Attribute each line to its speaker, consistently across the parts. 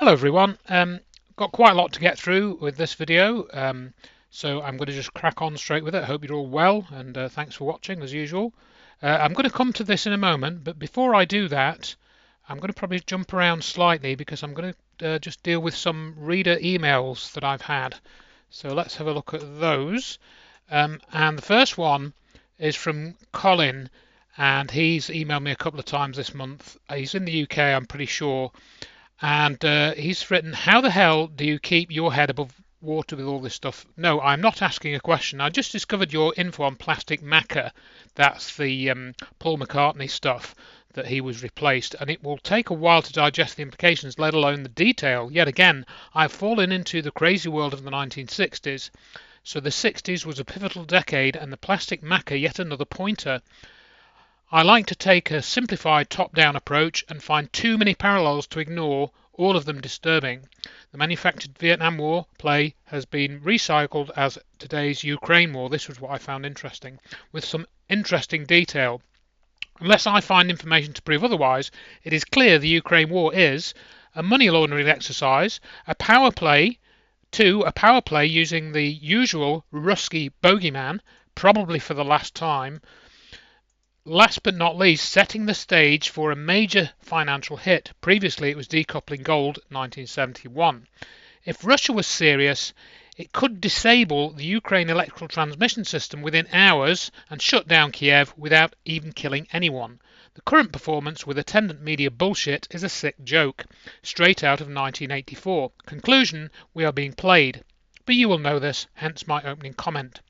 Speaker 1: Hello everyone. Got quite a lot to get through with this video, so I'm going to just crack on straight with it. Hope you're all well, and thanks for watching as usual. I'm going to come to this in a moment, but before I do that, I'm going to probably jump around slightly because I'm going to just deal with some reader emails that I've had. So let's have a look at those. And the first one is from Colin, and he's emailed me a couple of times this month. He's in the UK, I'm pretty sure. And he's written, how the hell do you keep your head above water with all this stuff? No, I'm not asking a question. I just discovered your info on plastic maca. That's the Paul McCartney stuff that he was replaced. And it will take a while to digest the implications, let alone the detail. Yet again, I've fallen into the crazy world of the 1960s. So the 60s was a pivotal decade, and the plastic maca yet another pointer. I like to take a simplified top-down approach and find too many parallels to ignore, all of them disturbing. The manufactured Vietnam War play has been recycled as today's Ukraine War. This was what I found interesting, with some interesting detail. Unless I find information to prove otherwise, it is clear the Ukraine War is a money laundering exercise, a power play, using the usual Ruski bogeyman, probably for the last time. Last but not least, setting the stage for a major financial hit. Previously it was decoupling gold, 1971. If Russia was serious, it could disable the Ukraine electrical transmission system within hours and shut down Kiev without even killing anyone. The current performance with attendant media bullshit is a sick joke, straight out of 1984. Conclusion, we are being played. But you will know this, hence my opening comment.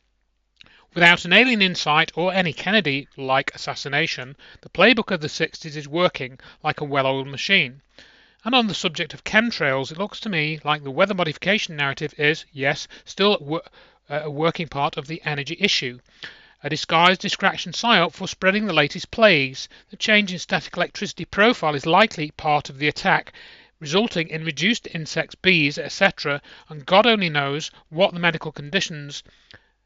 Speaker 1: Without an alien insight or any Kennedy-like assassination, the playbook of the 60s is working like a well-oiled machine. And on the subject of chemtrails, it looks to me like the weather modification narrative is, yes, still a working part of the energy issue. A disguised distraction psyop for spreading the latest plagues. The change in static electricity profile is likely part of the attack, resulting in reduced insects, bees, etc., and God only knows what the medical conditions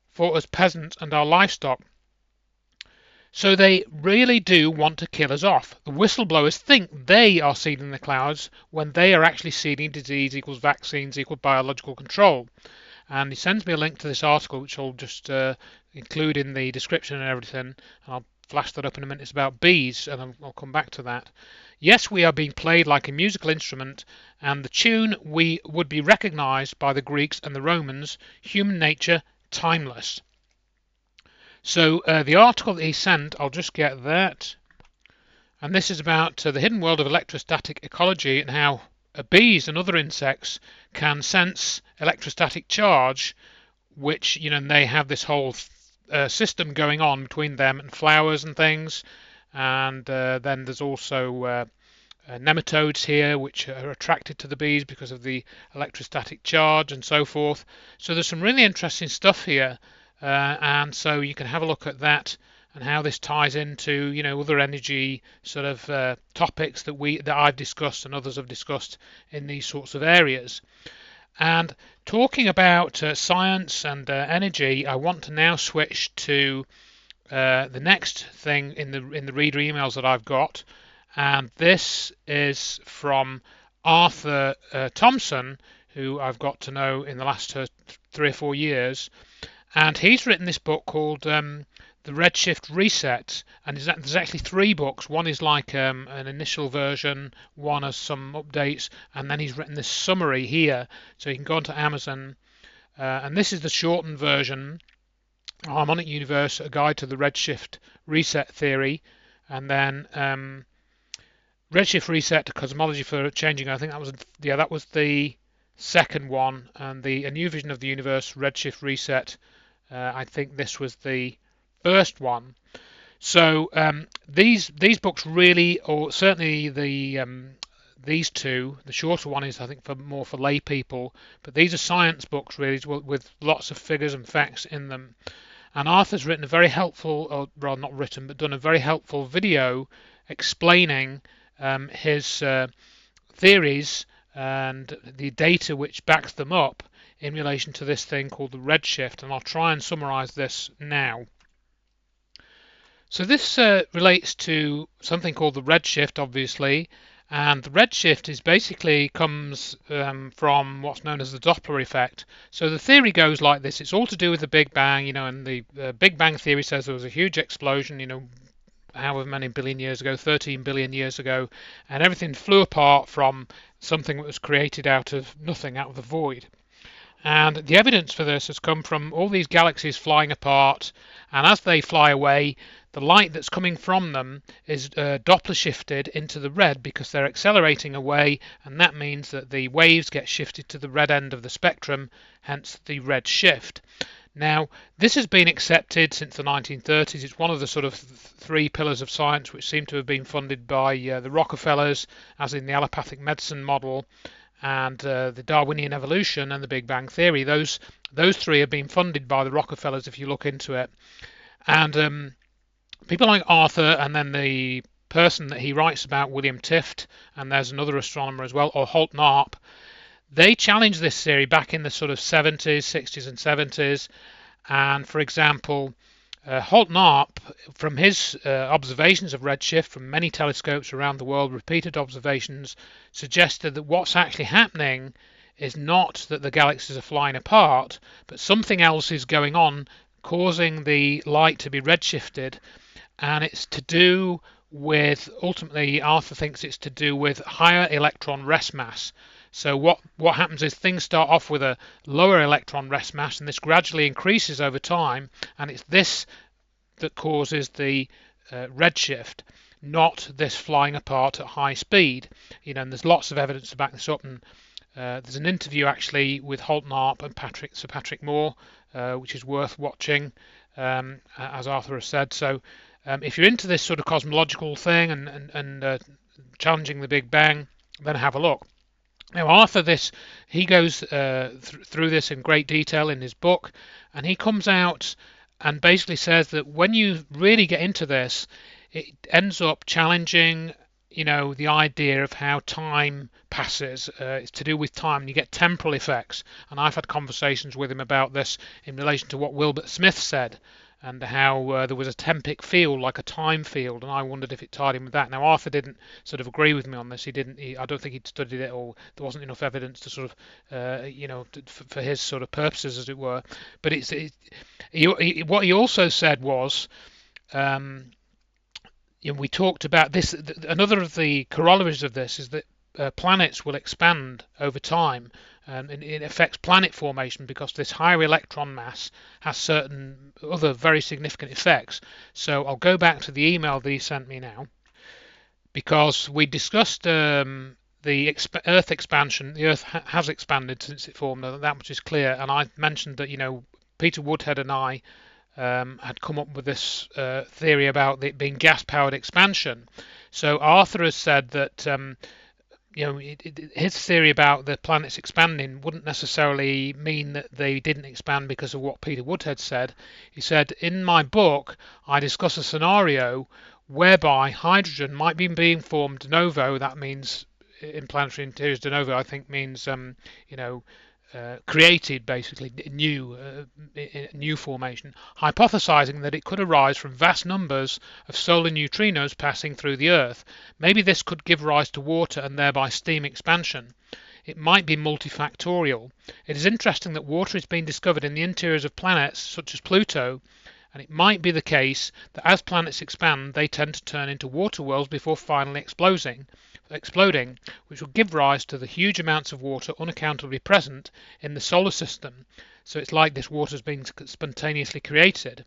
Speaker 1: for us peasants and our livestock. So they really do want to kill us off. The whistleblowers think they are seeding the clouds when they are actually seeding disease equals vaccines equal biological control. And he sends me a link to this article, which I'll just include in the description and everything. And I'll flash that up in a minute. It's about bees, and I'll come back to that. Yes, we are being played like a musical instrument, and the tune we would be recognized by the Greeks and the Romans, human nature, timeless. So the article that he sent, I'll just get that, and this is about the hidden world of electrostatic ecology and how bees and other insects can sense electrostatic charge, which, you know, they have this whole system going on between them and flowers and things. And then there's also nematodes here which are attracted to the bees because of the electrostatic charge and so forth. So there's some really interesting stuff here, and so you can have a look at that and how this ties into, you know, other energy sort of topics that I've discussed and others have discussed in these sorts of areas. And talking about science and energy, I want to now switch to the next thing in the reader emails that I've got. And this is from Arthur Thompson, who I've got to know in the last 3 or 4 years. And he's written this book called The Redshift Reset. And there's actually 3 books. One is like an initial version, one has some updates, and then he's written this summary here. So you can go onto Amazon. And this is the shortened version. Harmonic Universe, a guide to the Redshift Reset theory. And then Redshift Reset to Cosmology for Changing. I think that was the second one, and A New Vision of the Universe, Redshift Reset. I think this was the first one. So these books really, or certainly these two, the shorter one is I think more for lay people, but these are science books really with lots of figures and facts in them. And Arthur's written a very helpful, or rather not written, but done a very helpful video explaining his theories and the data which backs them up in relation to this thing called the redshift, and I'll try and summarize this now. So this relates to something called the redshift, obviously, And the redshift is basically comes from what's known as the Doppler effect. So the theory goes like this: it's all to do with the Big Bang, and the Big Bang theory says there was a huge explosion, however many billion years ago, 13 billion years ago, and everything flew apart from something that was created out of nothing, out of the void. And the evidence for this has come from all these galaxies flying apart, and as they fly away, the light that's coming from them is Doppler shifted into the red because they're accelerating away, and that means that the waves get shifted to the red end of the spectrum, hence the red shift. Now, this has been accepted since the 1930s. It's one of the sort of three pillars of science which seem to have been funded by the Rockefellers, as in the allopathic medicine model, and the Darwinian evolution and the Big Bang theory. Those three have been funded by the Rockefellers if you look into it. And people like Arthur, and then the person that he writes about, William Tift, and there's another astronomer as well, or Holt Narp, they challenged this theory back in the sort of 70s, 60s and 70s. And for example, Holt Narp, from his observations of redshift from many telescopes around the world, repeated observations, suggested that what's actually happening is not that the galaxies are flying apart, but something else is going on causing the light to be redshifted, and it's to do with, ultimately Arthur thinks it's to do with higher electron rest mass. So what happens is things start off with a lower electron rest mass, and this gradually increases over time, and it's this that causes the redshift, not this flying apart at high speed. And there's lots of evidence to back this up. And there's an interview actually with Holt Narp and Sir Patrick Moore, which is worth watching, as Arthur has said. So if you're into this sort of cosmological thing and challenging the Big Bang, then have a look. Now Arthur, he goes through this in great detail in his book, and he comes out and basically says that when you really get into this, it ends up challenging, the idea of how time passes. It's to do with time, and you get temporal effects. And I've had conversations with him about this in relation to what Wilbert Smith said, and how there was a tempic field, like a time field, and I wondered if it tied in with that. Now Arthur didn't sort of agree with me on this. I don't think he'd studied it, or there wasn't enough evidence to sort of, for his sort of purposes, as it were. But what he also said was, we talked about this. Another of the corollaries of this is that planets will expand over time, and it affects planet formation because this higher electron mass has certain other very significant effects. So I'll go back to the email that he sent me now, because we discussed the Earth expansion. The Earth has expanded since it formed, that much is clear. And I mentioned that Peter Woodhead and I had come up with this theory about it being gas-powered expansion. So Arthur has said that his theory about the planets expanding wouldn't necessarily mean that they didn't expand because of what Peter Woodhead said. He said, in my book, I discuss a scenario whereby hydrogen might be being formed de novo. That means in planetary interiors, de novo, I think means created, basically new formation, hypothesizing that it could arise from vast numbers of solar neutrinos passing through the Earth. Maybe this could give rise to water and thereby steam expansion. It might be multifactorial. It is interesting that water is being discovered in the interiors of planets such as Pluto, and it might be the case that as planets expand, they tend to turn into water worlds before finally exploding, which will give rise to the huge amounts of water unaccountably present in the solar system. So it's like this water is being spontaneously created.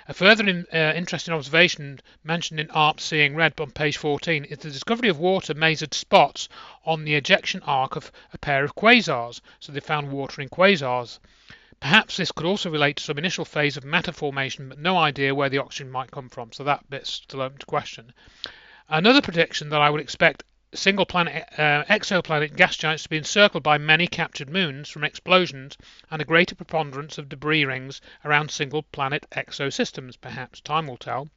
Speaker 1: A further interesting observation mentioned in Arp's Seeing Red on page 14 is the discovery of water measured spots on the ejection arc of a pair of quasars. So they found water in quasars. Perhaps this could also relate to some initial phase of matter formation, but no idea where the oxygen might come from, so that bit's still open to question. Another prediction that I would expect single planet exoplanet gas giants to be encircled by many captured moons from explosions and a greater preponderance of debris rings around single planet exosystems. Perhaps time will tell.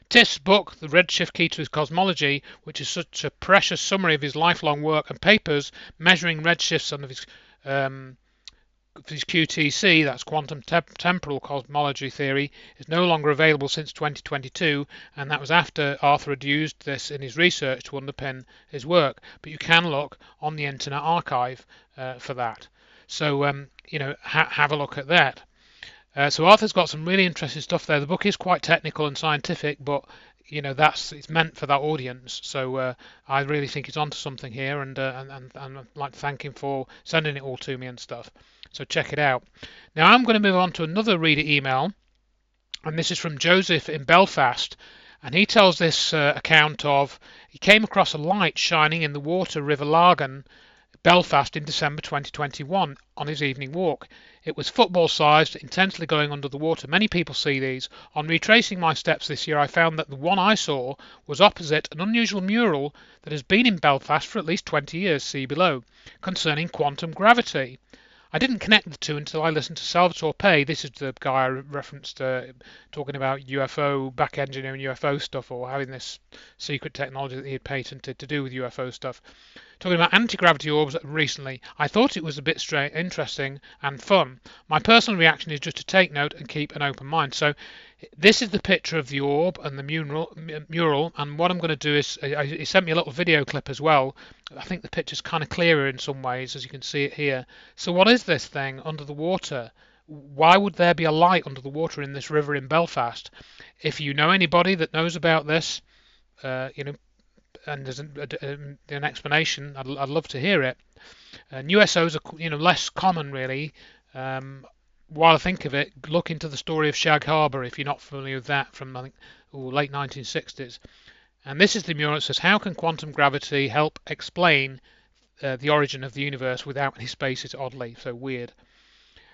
Speaker 1: Tift's book, The Redshift Key to His Cosmology, which is such a precious summary of his lifelong work and papers measuring redshifts on his his QTC, that's quantum temporal cosmology theory, is no longer available since 2022, and that was after Arthur had used this in his research to underpin his work. But you can look on the Internet Archive for that. So have a look at that. So Arthur's got some really interesting stuff there. The book is quite technical and scientific, but it's meant for that audience. So I really think he's onto something here, and I'd like to thank him for sending it all to me and stuff. So check it out. Now I'm going to move on to another reader email, and this is from Joseph in Belfast, and he tells this account of he came across a light shining in the water River Lagan, Belfast, in December 2021 on his evening walk. It was football-sized, intensely glowing under the water. Many people see these. On retracing my steps this year, I found that the one I saw was opposite an unusual mural that has been in Belfast for at least 20 years, see below, concerning quantum gravity. I didn't connect the two until I listened to Salvatore Pais. This is the guy I referenced talking about UFO, back engineering UFO stuff, or having this secret technology that he had patented to do with UFO stuff. Talking about anti-gravity orbs recently. I thought it was a bit interesting and fun. My personal reaction is just to take note and keep an open mind. So this is the picture of the orb and the mural, and what I'm going to do is he sent me a little video clip as well. I think the picture's kind of clearer in some ways, as you can see it here. So what is this thing under the water? Why would there be a light under the water in this river in Belfast? If you know anybody that knows about this, and there's an explanation, I'd love to hear it. And USOs are less common really. While I think of it, look into the story of Shag Harbour if you're not familiar with that, from I think late 1960s. And this is the mural that says, "How can quantum gravity help explain the origin of the universe without any spaces?" Oddly, so weird.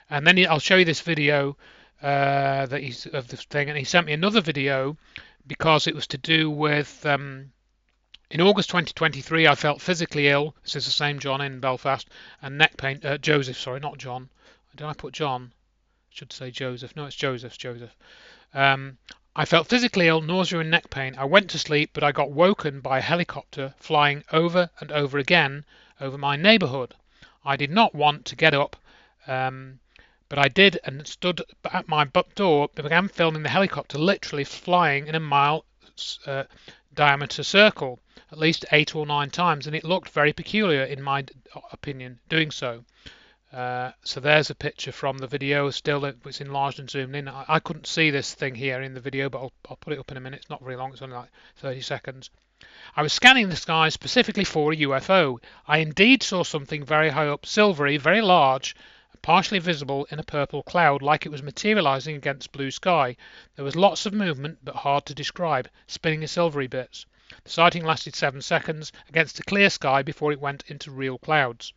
Speaker 1: And then I'll show you this video of this thing, and he sent me another video because it was to do with. In August 2023, I felt physically ill. This is the same John in Belfast, and neck pain. Joseph, sorry, not John. Did I put John? I should say Joseph. No, it's Joseph. Joseph. I felt physically ill, nausea and neck pain. I went to sleep, but I got woken by a helicopter flying over and over again over my neighbourhood. I did not want to get up, but I did, and stood at my door, began filming the helicopter literally flying in a mile diameter circle, at least 8 or 9 times, and it looked very peculiar in my opinion doing so. So there's a picture from the video. Still, it's enlarged and zoomed in. I couldn't see this thing here in the video, but I'll put it up in a minute. It's not very long. It's only like 30 seconds. I was scanning the sky specifically for a UFO. I indeed saw something very high up, silvery, very large, partially visible in a purple cloud, like it was materializing against blue sky. There was lots of movement, but hard to describe, spinning in silvery bits. The sighting lasted 7 seconds against a clear sky before it went into real clouds.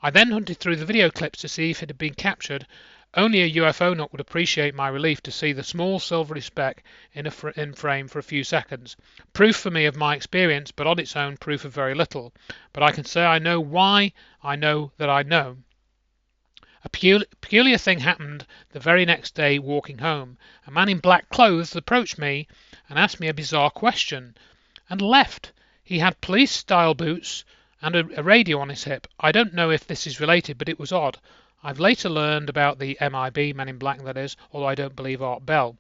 Speaker 1: I then hunted through the video clips to see if it had been captured. Only a UFO nut would appreciate my relief to see the small silvery speck in frame for a few seconds. Proof for me of my experience, but on its own proof of very little. But I can say I know why I know that I know. A peculiar thing happened the very next day walking home. A man in black clothes approached me and asked me a bizarre question, and left. He had police-style boots and a radio on his hip. I don't know if this is related, but it was odd. I've later learned about the MIB, Men in Black that is, although I don't believe Art Bell.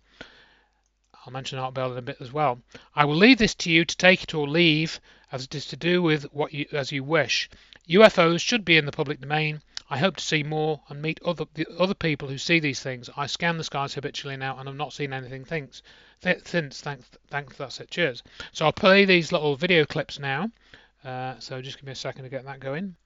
Speaker 1: I'll mention Art Bell in a bit as well. I will leave this to you to take it or leave, as it is to do with as you wish. UFOs should be in the public domain. I hope to see more and meet other people who see these things. I scan the skies habitually now and have not seen anything since. Thanks, that's it. Cheers. So I'll play these little video clips now. So just give me a second to get that going.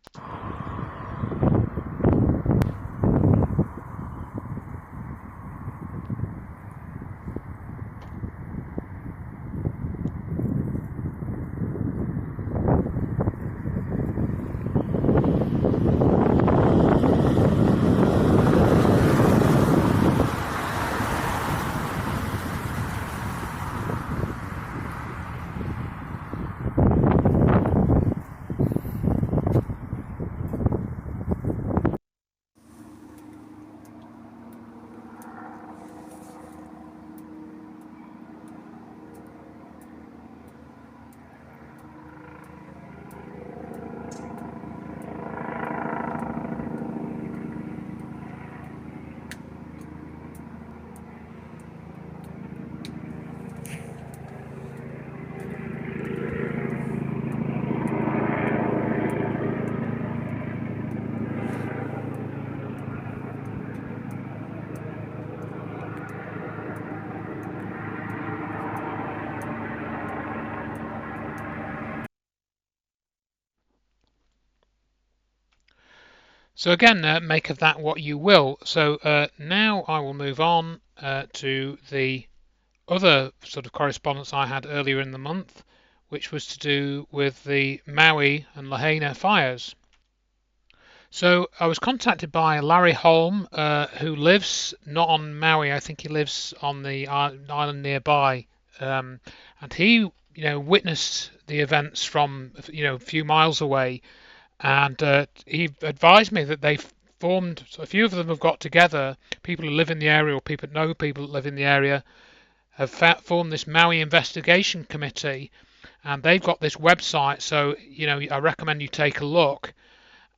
Speaker 1: So again, make of that what you will. So now I will move on to the other sort of correspondence I had earlier in the month, which was to do with the Maui and Lahaina fires. So I was contacted by Larry Holm, who lives not on Maui. I think he lives on the island nearby, and he, witnessed the events from, a few miles away, and he advised me that they've formed. So a few of them have got together. People who live in the area, or people that know people that live in the area, have formed this Maui investigation committee, and they've got this website. So I recommend you take a look,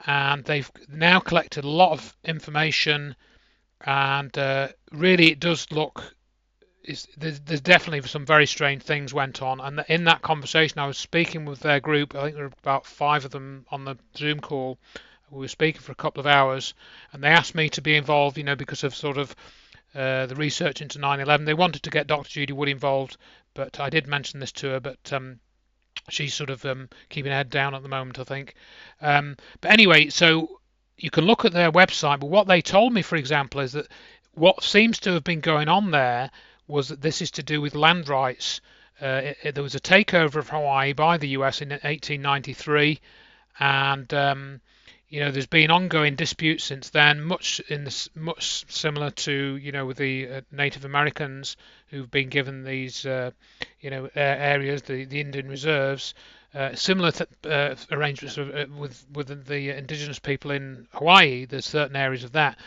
Speaker 1: and they've now collected a lot of information, and really it does look, there's definitely some very strange things went on. And in that conversation I was speaking with their group. I think there were about 5 of them on the Zoom call. We were speaking for a couple of hours, and they asked me to be involved, because of sort of the research into 9/11. They wanted to get Dr. Judy Wood involved, but I did mention this to her, but she's sort of keeping her head down at the moment, I think. But anyway, so you can look at their website. But what they told me, for example, is that what seems to have been going on there was that this is to do with land rights. There was a takeover of Hawaii by the US in 1893, and there's been ongoing disputes since then, much similar to with the Native Americans who've been given these areas, the Indian reserves, similar arrangements with the indigenous people in Hawaii. There's certain areas of that.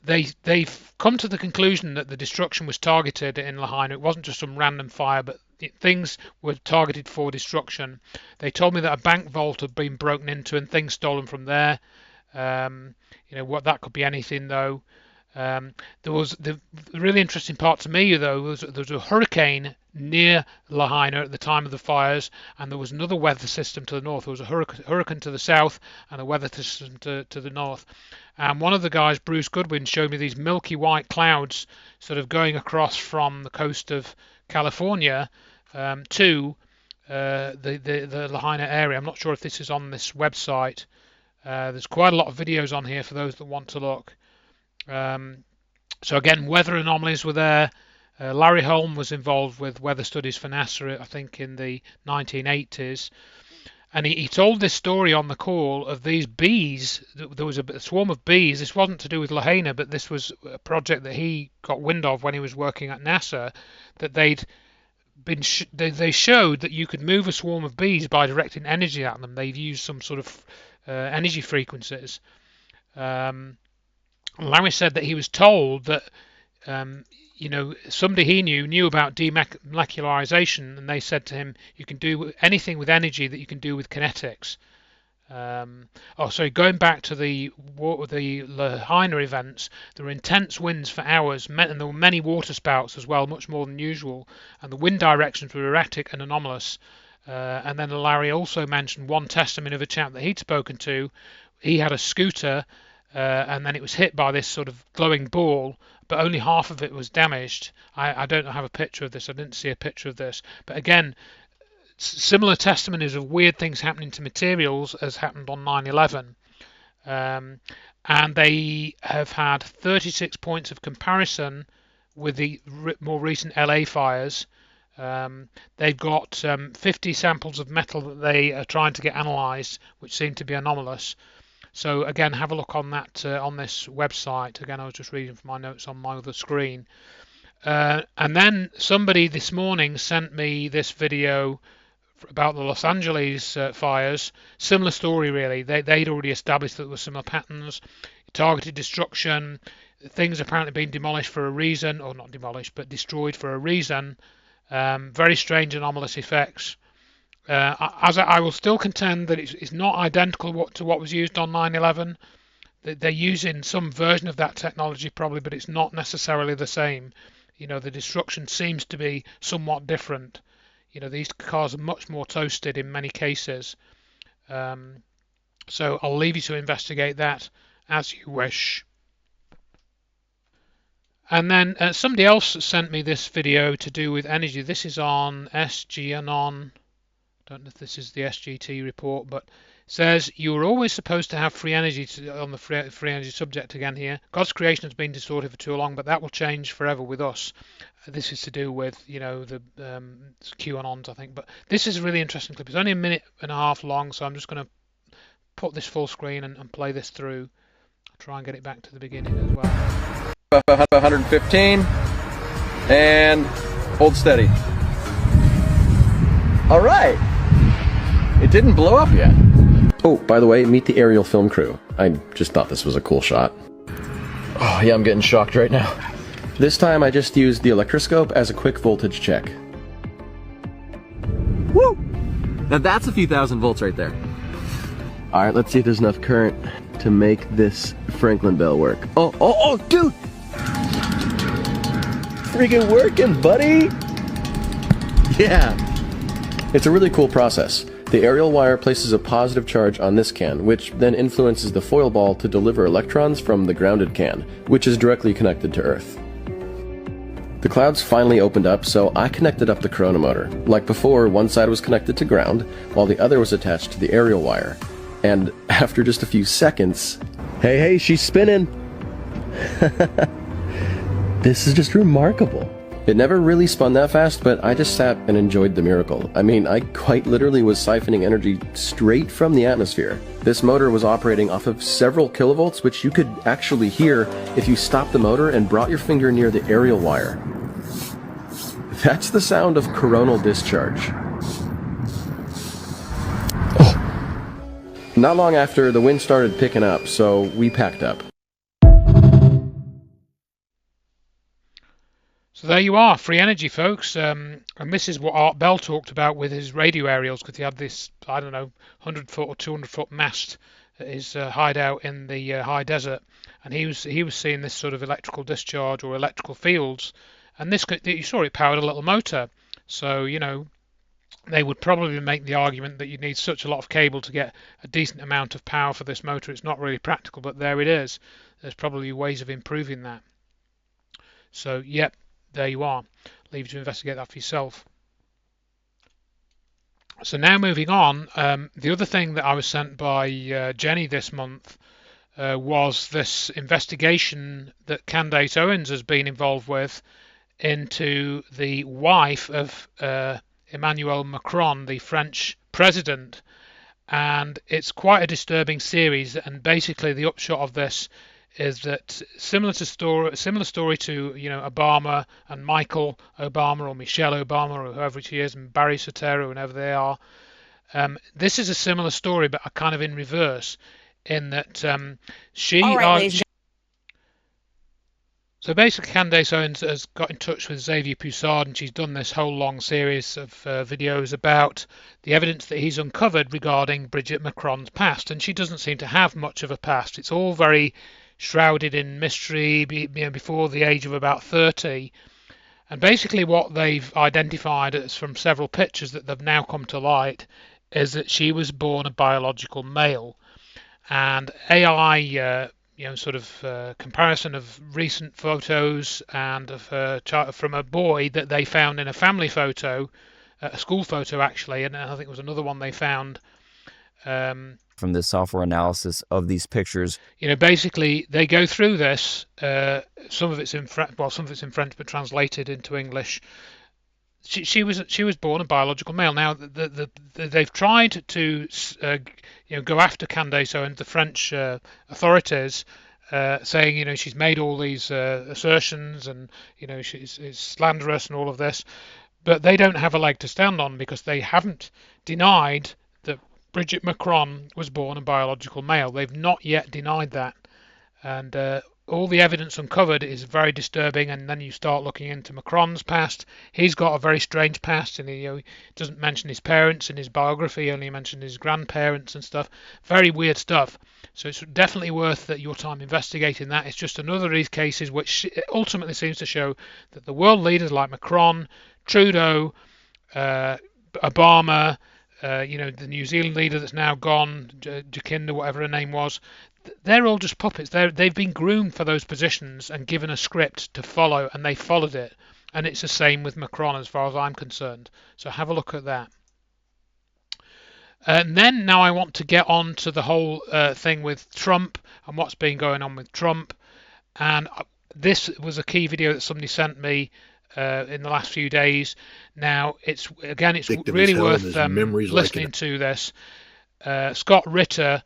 Speaker 1: They've come to the conclusion that the destruction was targeted in Lahaina. It wasn't just some random fire, but things were targeted for destruction. They told me that a bank vault had been broken into and things stolen from there. What that could be anything though. There was the really interesting part to me though was there was a hurricane near Lahaina at the time of the fires, and there was another weather system to the north. There was a hurricane to the south and a weather system to the north. And one of the guys, Bruce Goodwin, showed me these milky white clouds sort of going across from the coast of California to the Lahaina area. I'm not sure if this is on this website. There's quite a lot of videos on here for those that want to look. So again, weather anomalies were there. Larry Holm was involved with weather studies for NASA, I think, in the 1980s. And he told this story on the call of these bees. There was a swarm of bees. This wasn't to do with Lahaina, but this was a project that he got wind of when he was working at NASA, that they showed that you could move a swarm of bees by directing energy at them. They've used some sort of energy frequencies. Larry said that he was told that somebody he knew about demolecularization, and they said to him, you can do anything with energy that you can do with kinetics. Sorry, going back to the Lahaina events, there were intense winds for hours, and there were many water spouts as well, much more than usual, and the wind directions were erratic and anomalous. And then Larry also mentioned one testimony of a chap that he'd spoken to. He had a scooter, and then it was hit by this sort of glowing ball, but only half of it was damaged. I don't have a picture of this. I didn't see a picture of this. But again, similar testimonies of weird things happening to materials as happened on 9/11. And they have had 36 points of comparison with the more recent LA fires. They've got 50 samples of metal that they are trying to get analysed, which seem to be anomalous. So again, have a look on that on this website. Again, I was just reading from my notes on my other screen. And then somebody this morning sent me this video about the Los Angeles fires. Similar story, really. They'd already established that there were similar patterns, targeted destruction, things apparently being demolished for a reason, or not demolished, but destroyed for a reason. Very strange anomalous effects. I will still contend that it's not identical to what was used on 9/11. They're using some version of that technology probably, but it's not necessarily the same. The destruction seems to be somewhat different. These cars are much more toasted in many cases. So I'll leave you to investigate that as you wish. And then somebody else sent me this video to do with energy. This is on sganon.com. don't know if this is the SGT report, but says you were always supposed to have free energy on the free energy subject again here. God's creation has been distorted for too long, but that will change forever with us. This is to do with, the QAnons, I think. But this is a really interesting clip. It's only a minute and a half long, so I'm just going to put this full screen and play this through. I'll try and get it back to the beginning as well.
Speaker 2: 115 and hold steady. All right. It didn't blow up yet. Oh, by the way, meet the aerial film crew. I just thought this was a cool shot. Oh, yeah, I'm getting shocked right now. This time I just used the electroscope as a quick voltage check. Woo! Now that's a few thousand volts right there. All right, let's see if there's enough current to make this Franklin bell work. Oh, dude! Freaking working, buddy! Yeah! It's a really cool process. The aerial wire places a positive charge on this can, which then influences the foil ball to deliver electrons from the grounded can, which is directly connected to Earth. The clouds finally opened up, so I connected up the corona motor. Like before, one side was connected to ground, while the other was attached to the aerial wire. And after just a few seconds, hey, she's spinning! This is just remarkable. It never really spun that fast, but I just sat and enjoyed the miracle. I mean, I quite literally was siphoning energy straight from the atmosphere. This motor was operating off of several kilovolts, which you could actually hear if you stopped the motor and brought your finger near the aerial wire. That's the sound of coronal discharge. Oh. Not long after, the wind started picking up, so we packed up.
Speaker 1: So there you are, free energy, folks. And this is what Art Bell talked about with his radio aerials, because he had this, 100-foot or 200-foot mast at his hideout in the high desert, and he was seeing this sort of electrical discharge or electrical fields, and this you saw it powered a little motor. So they would probably make the argument that you need such a lot of cable to get a decent amount of power for this motor. It's not really practical, but there it is. There's probably ways of improving that. So yep. There you are. Leave you to investigate that for yourself. So now moving on, the other thing that I was sent by Jenny this month was this investigation that Candace Owens has been involved with into the wife of Emmanuel Macron, the French president. And it's quite a disturbing series, and basically the upshot of this is that similar story to Obama and Michael Obama or Michelle Obama or whoever she is, and Barry Soetoro, whoever they are. This is a similar story, but kind of in reverse, in that so basically Candace Owens has got in touch with Xavier Poussard, and she's done this whole long series of videos about the evidence that he's uncovered regarding Brigitte Macron's past, and she doesn't seem to have much of a past. It's all very shrouded in mystery, before the age of about 30. And basically what they've identified as from several pictures that they've now come to light is that she was born a biological male. And AI comparison of recent photos and of her from a boy that they found in a family photo, a school photo actually, and I think it was another one they found
Speaker 3: from the software analysis of these pictures.
Speaker 1: Basically they go through this. Some of it's in French, but translated into English. She was born a biological male. Now they've tried to go after Candace Owens, the French authorities, saying she's made all these assertions and she's slanderous and all of this, but they don't have a leg to stand on because they haven't denied that Brigitte Macron was born a biological male. They've not yet denied that, and all the evidence uncovered is very disturbing. And then you start looking into Macron's past. He's got a very strange past, and he doesn't mention his parents in his biography. He only mentioned his grandparents and stuff. Very weird stuff. So it's definitely worth your time investigating that. It's just another of these cases which ultimately seems to show that the world leaders like Macron, Trudeau, Obama, the New Zealand leader that's now gone, Jacinda, whatever her name was, they're all just puppets. They've been groomed for those positions and given a script to follow, and they followed it. And it's the same with Macron as far as I'm concerned. So have a look at that. And then now I want to get on to the whole thing with Trump and what's been going on with Trump. And this was a key video that somebody sent me in the last few days. Now, it's really worth listening to this. Scott Ritter,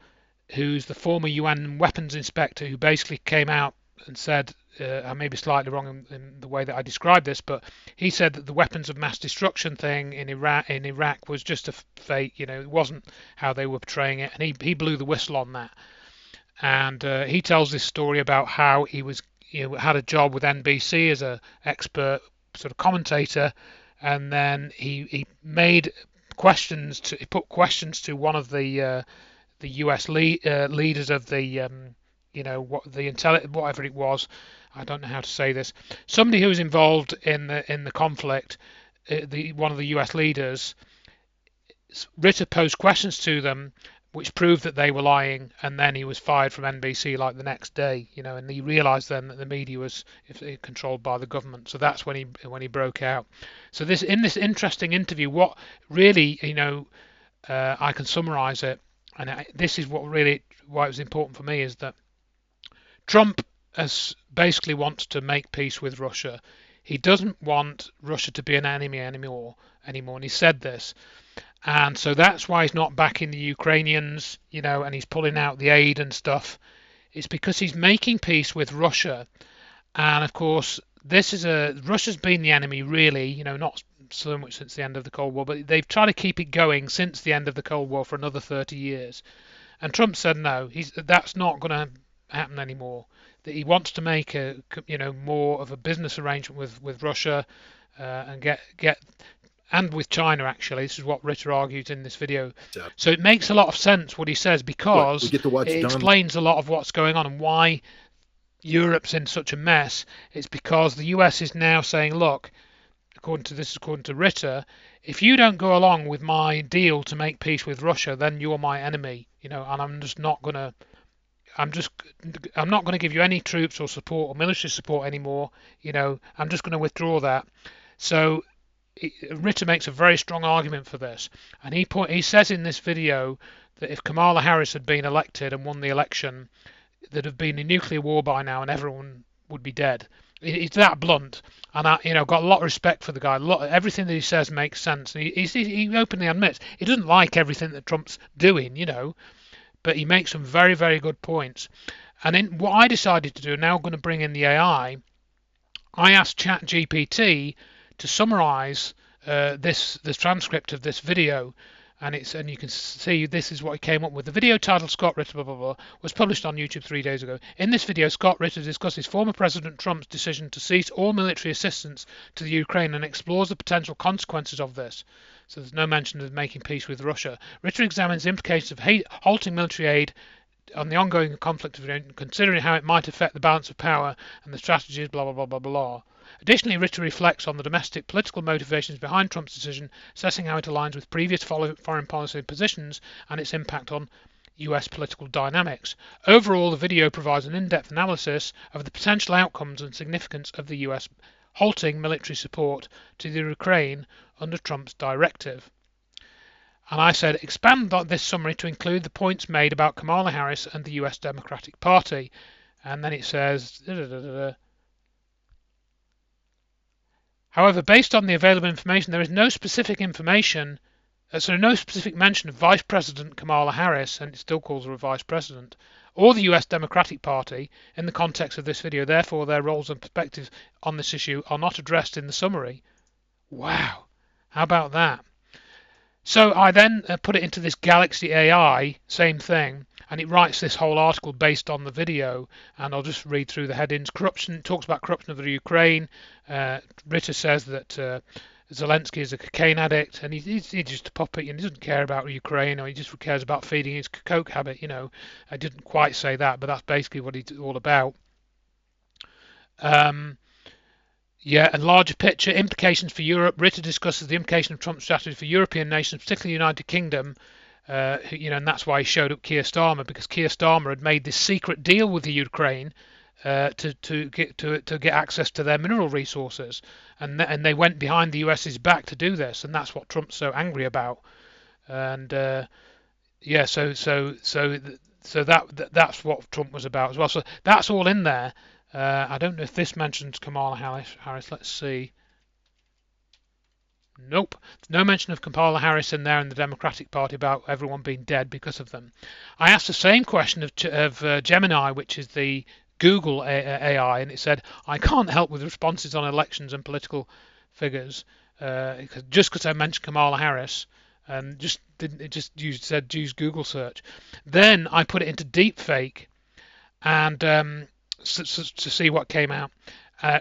Speaker 1: who's the former UN weapons inspector, who basically came out and said, I may be slightly wrong in the way that I described this, but he said that the weapons of mass destruction thing in Iraq was just a fake. It wasn't how they were portraying it, and he blew the whistle on that. And he tells this story about how he was, had a job with NBC as a expert sort of commentator, and then he made he put questions to one of the U.S. leaders of the whatever it was. I don't know how to say this. Somebody who was involved in the conflict, one of the U.S. leaders. Ritter posed questions to them, which proved that they were lying, and then he was fired from NBC like the next day. And he realised then that the media was controlled by the government. So that's when he broke out. So in this interesting interview, what really I can summarise it, and this is why it was important for me, is that Trump basically wants to make peace with Russia. He doesn't want Russia to be an enemy anymore, and he said this. And so that's why he's not backing the Ukrainians, and he's pulling out the aid and stuff. It's because he's making peace with Russia. And of course, Russia's been the enemy, really, not so much since the end of the Cold War, but they've tried to keep it going since the end of the Cold War for another 30 years. And Trump said no, that's not going to happen anymore. That he wants to make more of a business arrangement with Russia, and get and with China, actually. This is what Ritter argues in this video. So it makes a lot of sense what he says, because it explains a lot of what's going on and why Europe's in such a mess. It's because the US is now saying, look, according to Ritter, if you don't go along with my deal to make peace with Russia, then you're my enemy, and I'm not going to give you any troops or support or military support anymore. I'm just going to withdraw that. So Ritter makes a very strong argument for this, and he says in this video that if Kamala Harris had been elected and won the election, there'd have been a nuclear war by now and everyone would be dead. It's that blunt, and I've got a lot of respect for the guy. Everything that he says makes sense, and he openly admits he doesn't like everything that Trump's doing, but he makes some very, very good points. And then what I decided to do, now I'm going to bring in the AI. I asked ChatGPT to summarize this transcript of this video, and you can see this is what he came up with. The video, titled Scott Ritter blah blah blah, was published on YouTube 3 days ago. In this video, Scott Ritter discusses former President Trump's decision to cease all military assistance to the Ukraine and explores the potential consequences of this. So there's no mention of making peace with Russia. Ritter examines the implications of halting military aid on the ongoing conflict, considering how it might affect the balance of power and the strategies, blah blah blah blah blah. Additionally, Ritter reflects on the domestic political motivations behind Trump's decision, assessing how it aligns with previous foreign policy positions and its impact on US political dynamics. Overall, the video provides an in-depth analysis of the potential outcomes and significance of the US halting military support to the Ukraine under Trump's directive. And I said, expand this summary to include the points made about Kamala Harris and the US Democratic Party. And then it says, however, based on the available information, there is no specific mention of Vice President Kamala Harris, and it still calls her a Vice President, or the US Democratic Party in the context of this video. Therefore, their roles and perspectives on this issue are not addressed in the summary. Wow, how about that? So I then put it into this Galaxy AI, same thing, and it writes this whole article based on the video, and I'll just read through the headings. Corruption, talks about corruption of the Ukraine. Ritter says that Zelensky is a cocaine addict, and he's just a puppet, and he doesn't care about Ukraine, or he just cares about feeding his coke habit. I didn't quite say that, but that's basically what he's all about. Yeah, and larger picture implications for Europe. Ritter discusses the implication of Trump's strategy for European nations, particularly the United Kingdom. And that's why he showed up Keir Starmer, because Keir Starmer had made this secret deal with the Ukraine to get access to their mineral resources, and they went behind the US's back to do this, and that's what Trump's so angry about. and yeah, that's what Trump was about as well. So that's all in there. I don't know if this mentions Kamala Harris. Let's see. Nope. No mention of Kamala Harris in there in the Democratic Party about everyone being dead because of them. I asked the same question of Gemini, which is the Google AI, and it said, I can't help with responses on elections and political figures just because I mentioned Kamala Harris. And just didn't it just said use Google search. Then I put it into deepfake and to see what came out.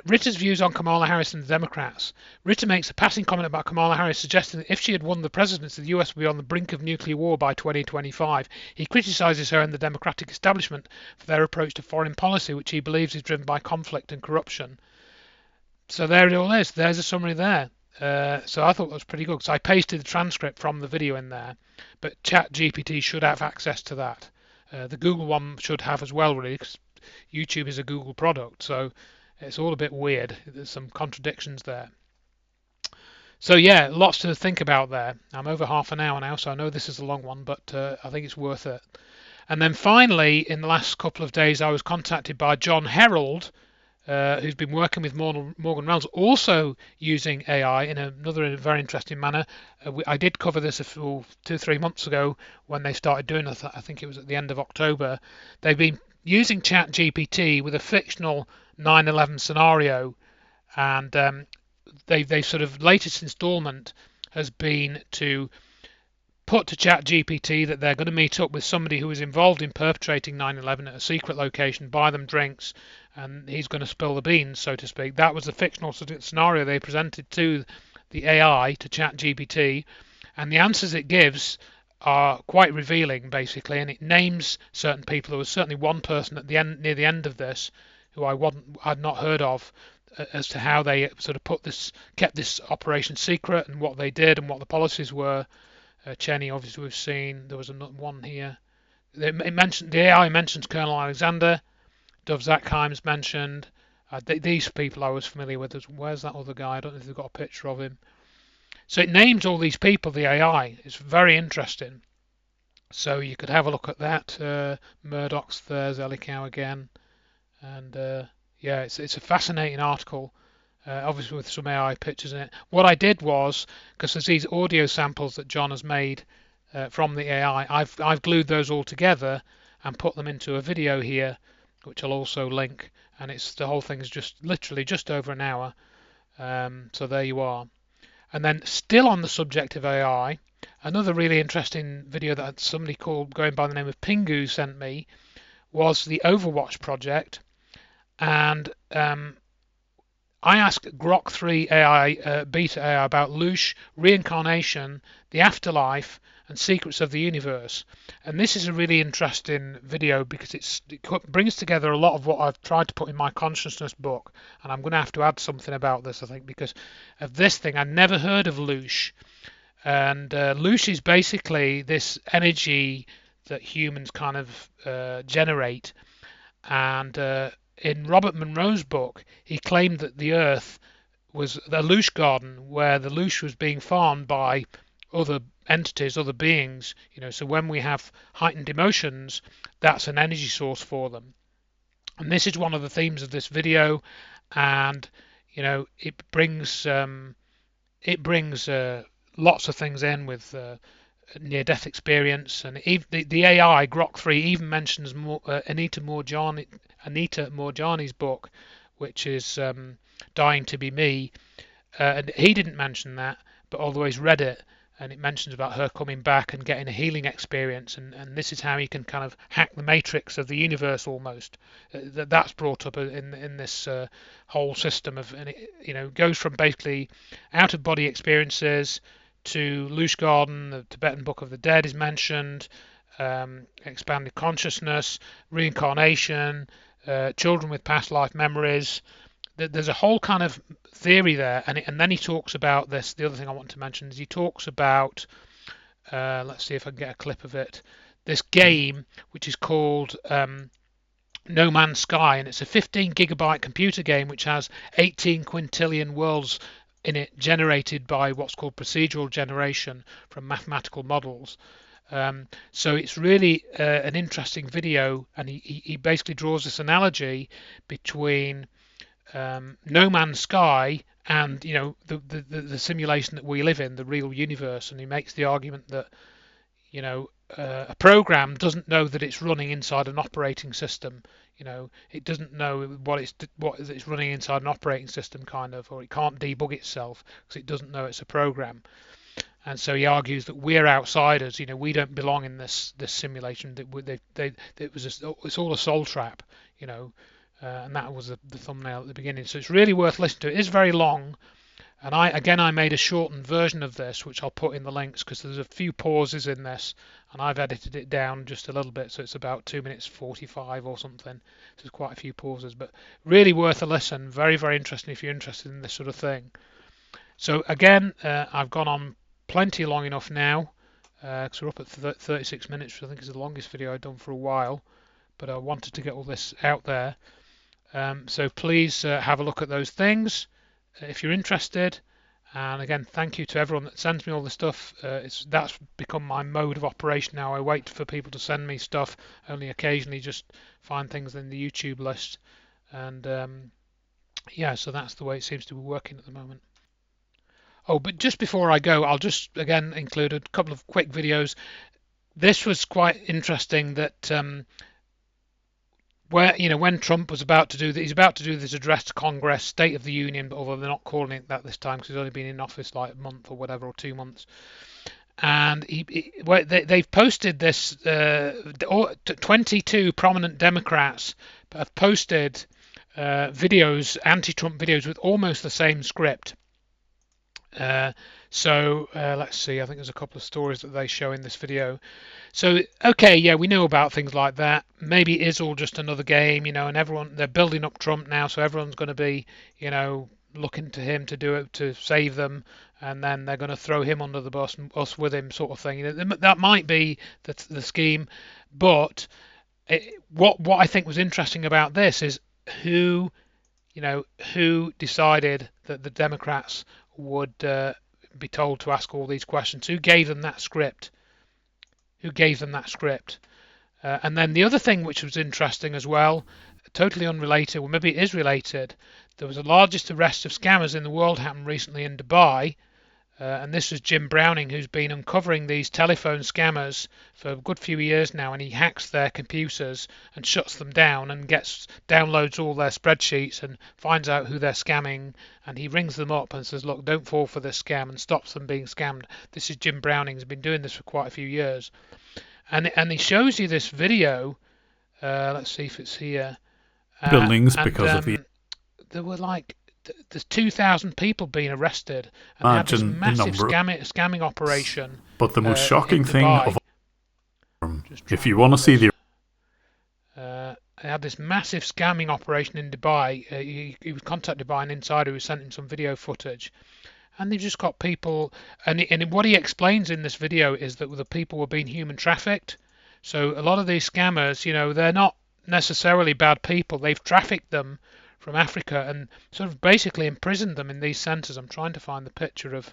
Speaker 1: Ritter's views on Kamala Harris and the Democrats. Ritter makes a passing comment about Kamala Harris, suggesting that if she had won the presidency, the US would be on the brink of nuclear war by 2025. He criticizes her and the Democratic establishment for their approach to foreign policy, which he believes is driven by conflict and corruption. So there it all is. There's a summary there. So I thought that was pretty good. So I pasted the transcript from the video in there, but ChatGPT should have access to that. The Google one should have as well, really, because YouTube is a Google product. So it's all a bit weird. There's some contradictions there. So yeah, lots to think about there. I'm over half an hour now, so I know this is a long one, but I think it's worth it. And then finally, in the last couple of days, I was contacted by John Herald, who's been working with Morgan Reynolds, also using AI in another very interesting manner. I did cover this 2-3 months ago when they started doing it. I think it was at the end of October. They've been using ChatGPT with a fictional 9/11 scenario, and they sort of latest installment has been to put to ChatGPT that they're going to meet up with somebody who was involved in perpetrating 9/11 at a secret location, buy them drinks, and he's going to spill the beans, so to speak. That was the fictional scenario they presented to the AI, to ChatGPT, and the answers it gives are quite revealing, basically, and it names certain people. There was certainly one person at the end, near the end of this, who I'd not heard of, as to how they sort of kept this operation secret and what they did and what the policies were. Cheney, obviously, we've seen. There was another one here. The AI mentions Colonel Alexander. Dov Zakheim's mentioned. These people I was familiar with. Where's that other guy? I don't know if they've got a picture of him. So it names all these people, the AI. It's very interesting. So you could have a look at that. Murdoch's there, Zelikow again. And yeah, it's a fascinating article. Obviously with some AI pictures in it. What I did was, because there's these audio samples that John has made from the AI, I've glued those all together and put them into a video here, which I'll also link. And the whole thing is just literally just over an hour. So there you are. And then still on the subject of AI, another really interesting video that somebody going by the name of Pingu sent me was the Overwatch project. And I asked Grok 3 AI, Beta AI, about Loosh, reincarnation, the afterlife, and secrets of the universe. And this is a really interesting video because it brings together a lot of what I've tried to put in my consciousness book. And I'm going to have to add something about this, I think, because of this thing. I'd never heard of Loosh. And Loosh is basically this energy that humans kind of generate. And in Robert Monroe's book, he claimed that the Earth was the Loosh garden, where the Loosh was being farmed by other entities, other beings. So when we have heightened emotions, that's an energy source for them. And this is one of the themes of this video, and it brings lots of things in with near-death experience, and the AI Grok 3 even mentions Anita Moorjani's book, which is Dying to Be Me, and he didn't mention that, but although he's read it, and it mentions about her coming back and getting a healing experience, and this is how you can kind of hack the matrix of the universe almost. That's brought up in this whole system of, and it goes from basically out-of-body experiences to Loosh Garden. The Tibetan Book of the Dead is mentioned, expanded consciousness, reincarnation, children with past life memories. There's a whole kind of theory there, and then he talks about this. The other thing I want to mention is he talks about, let's see if I can get a clip of it, this game which is called No Man's Sky, and it's a 15 gigabyte computer game which has 18 quintillion worlds in it generated by what's called procedural generation from mathematical models. So it's really an interesting video, and he basically draws this analogy between No Man's Sky and the simulation that we live in, the real universe, and he makes the argument that a program doesn't know that it's running inside an operating system. It doesn't know what it's running inside an operating system, kind of, or it can't debug itself because it doesn't know it's a program. And so he argues that we're outsiders. We don't belong in this simulation. It's all a soul trap. And that was the thumbnail at the beginning. So it's really worth listening to. It is very long, and I made a shortened version of this, which I'll put in the links because there's a few pauses in this, and I've edited it down just a little bit, so it's about 2 minutes 45 or something. So there's quite a few pauses, but really worth a listen. Very, very interesting if you're interested in this sort of thing. So again, I've gone on plenty long enough now, because we're up at 36 minutes, which I think is the longest video I've done for a while, but I wanted to get all this out there. So please have a look at those things if you're interested. And again, thank you to everyone that sends me all the stuff. That's become my mode of operation now. I wait for people to send me stuff, only occasionally just find things in the YouTube list. And yeah, so that's the way it seems to be working at the moment. Oh, but just before I go, I'll just again include a couple of quick videos. This was quite interesting that where when Trump was about to do he's about to do this address to Congress, State of the Union, but although they're not calling it that this time because he's only been in office like a month or whatever, or 2 months. And they've posted this. 22 prominent Democrats have posted videos, anti-Trump videos, with almost the same script. So let's see, I think there's a couple of stories that they show in this video. So okay, yeah, we know about things like that. Maybe it is all just another game, and they're building up Trump now, so everyone's going to be looking to him to do it, to save them, and then they're going to throw him under the bus and us with him, sort of thing. That might be the scheme, but what I think was interesting about this is who decided that the Democrats would be told to ask all these questions. Who gave them that script? And then the other thing which was interesting as well, totally unrelated, or maybe it is related, there was the largest arrest of scammers in the world happened recently in Dubai. And this was Jim Browning, who's been uncovering these telephone scammers for a good few years now, and he hacks their computers and shuts them down and downloads all their spreadsheets and finds out who they're scamming, and he rings them up and says, look, don't fall for this scam, and stops them being scammed. This is Jim Browning. He's been doing this for quite a few years, and he shows you this video. Let's see if it's here.
Speaker 4: Buildings because of the
Speaker 1: there were there's 2,000 people being arrested, and they had this massive scamming operation.
Speaker 4: But the most shocking thing of all, if you want to see the
Speaker 1: they had this massive scamming operation in Dubai. He was contacted by an insider who sent him some video footage, and they've just got people. And what he explains in this video is that the people were being human trafficked. So a lot of these scammers, they're not necessarily bad people. They've trafficked them from Africa and sort of basically imprisoned them in these centres. I'm trying to find the picture of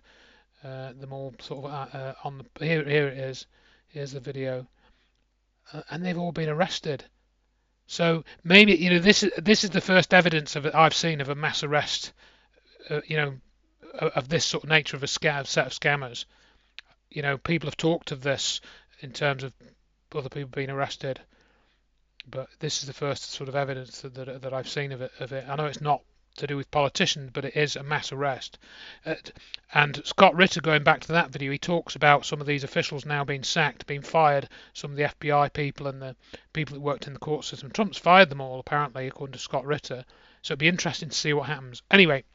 Speaker 1: them all sort of on the here it is. Here's the video, and they've all been arrested. So maybe this is the first evidence I've seen of a mass arrest, of this sort of nature of a set of scammers. People have talked of this in terms of other people being arrested. But this is the first sort of evidence that I've seen of it. I know it's not to do with politicians, but it is a mass arrest. And Scott Ritter, going back to that video, he talks about some of these officials now being sacked, being fired, some of the FBI people and the people that worked in the court system. Trump's fired them all, apparently, according to Scott Ritter. So it'd be interesting to see what happens. Anyway,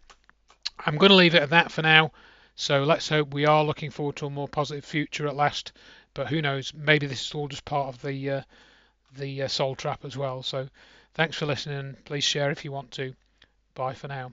Speaker 1: I'm going to leave it at that for now. So let's hope we are looking forward to a more positive future at last. But who knows, maybe this is all just part of the soul trap as well. So thanks for listening, and please share if you want to. Bye for now.